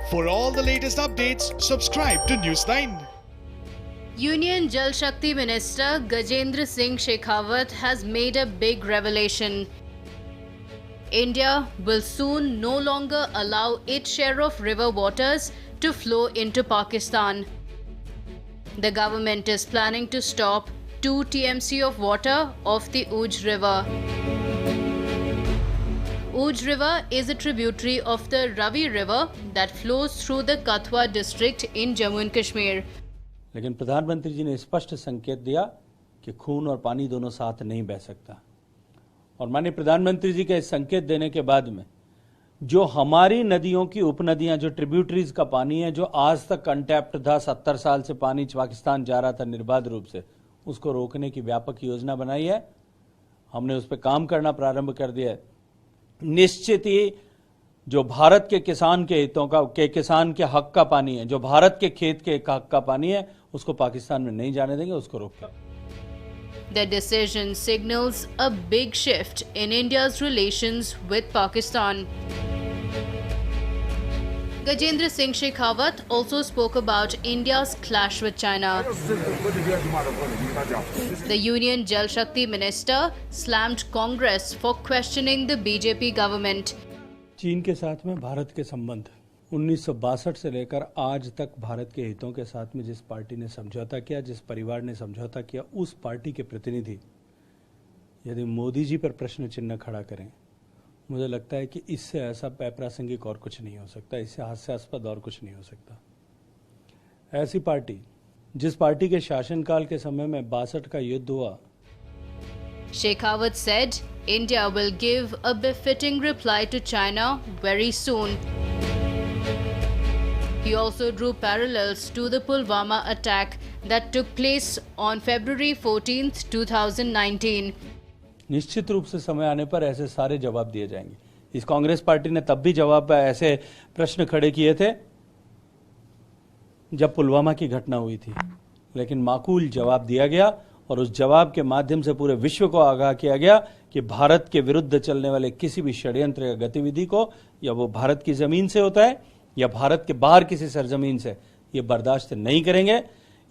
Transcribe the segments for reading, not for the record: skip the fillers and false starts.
For all the latest updates, subscribe to News9. Union Jal Shakti Minister Gajendra Singh Shekhawat has made a big revelation. India will soon no longer allow its share of river waters to flow into Pakistan. The government is planning to stop 2 TMC of water off the Uj River. Uj River is a tributary of the Ravi River that flows through the Kathua district in Jammu and Kashmir. लेकिन प्रधानमंत्री जी ने स्पष्ट संकेत दिया कि खून और पानी दोनों साथ नहीं बह सकता। और माननीय प्रधानमंत्री जी के संकेत देने के बाद में जो हमारी नदियों की उपनदियां, जो ट्रिब्यूटरीज का पानी है, जो आज तक अनटैप्ड था, 70 साल से पानी पाकिस्तान जा रहा था निर्बाध रूप से, उसको रोकने की व्यापक योजना बनाई है। हमने उस पर काम करना प्रारंभ कर दिया है। निश्चित ही जो भारत के किसान के हितों का, किसान के हक का पानी है, जो भारत के खेत के हक का पानी है, उसको पाकिस्तान में नहीं जाने देंगे, उसको रोकेंगे। The decision signals a big shift in India's relations with Pakistan. Gajendra Singh Shekhawat also spoke about India's clash with China. The Union Jal Shakti Minister slammed Congress for questioning the BJP government. चीन के साथ में भारत के संबंध 1962 से लेकर आज तक भारत के हितों के साथ में जिस पार्टी ने समझौता किया, जिस परिवार ने समझौता किया, उस पार्टी के प्रतिनिधि यदि मोदी जी पर प्रश्न चिन्ह खड़ा करें, मुझे लगता है कि इससे ऐसा अप्रासंगिक और कुछ नहीं हो सकता, इससे हास्यास्पद और कुछ नहीं हो सकता। ऐसी पार्टी जिस पार्टी के शासनकाल के समय में 62 का युद्ध हुआ। Shekhawat said India will give a befitting reply to China very soon. He also drew parallels to the Pulwama attack that took place on February 14th, 2019. निश्चित रूप से समय आने पर ऐसे सारे जवाब दिए जाएंगे। इस कांग्रेस पार्टी ने तब भी जवाब ऐसे प्रश्न खड़े किए थे जब पुलवामा की घटना हुई थी, लेकिन माकूल जवाब दिया गया और उस जवाब के माध्यम से पूरे विश्व को आगाह किया गया कि भारत के विरुद्ध चलने वाले किसी भी षड्यंत्र या गतिविधि को, या वो भारत की जमीन से होता है या भारत के बाहर किसी सरजमीन से, ये बर्दाश्त नहीं करेंगे।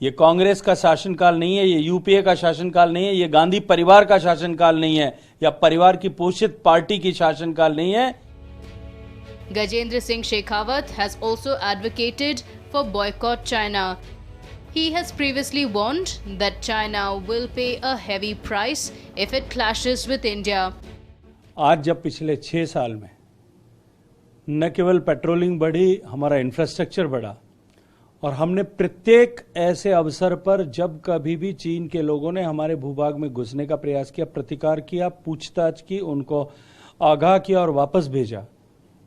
ये कांग्रेस का शासनकाल नहीं है, ये यूपीए का शासनकाल नहीं है, ये गांधी परिवार का शासनकाल नहीं है, या परिवार की पोषित पार्टी की शासनकाल नहीं है। Gajendra Singh Shekhawat has also advocated for boycott China. He has previously warned that China will pay a heavy price if it clashes with India. आज जब पिछले 6 साल में न केवल पेट्रोलिंग बढ़ी, हमारा इंफ्रास्ट्रक्चर बढ़ा, और हमने प्रत्येक ऐसे अवसर पर जब कभी भी चीन के लोगों ने हमारे भूभाग में घुसने का प्रयास किया, प्रतिकार किया, पूछताछ की, उनको आगाह किया और वापस भेजा,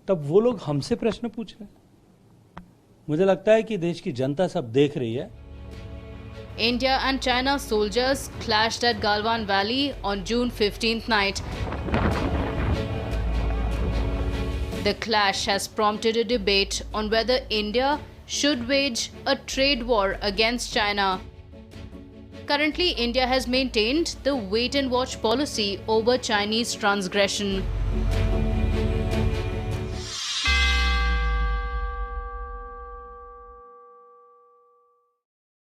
तब वो लोग हमसे प्रश्न पूछ रहे हैं। मुझे लगता है कि देश की जनता सब देख रही है। India and China soldiers clashed at Galwan Valley on June 15th night. The clash has prompted a debate on whether India should wage a trade war against China. Currently, India has maintained the wait and watch policy over Chinese transgression.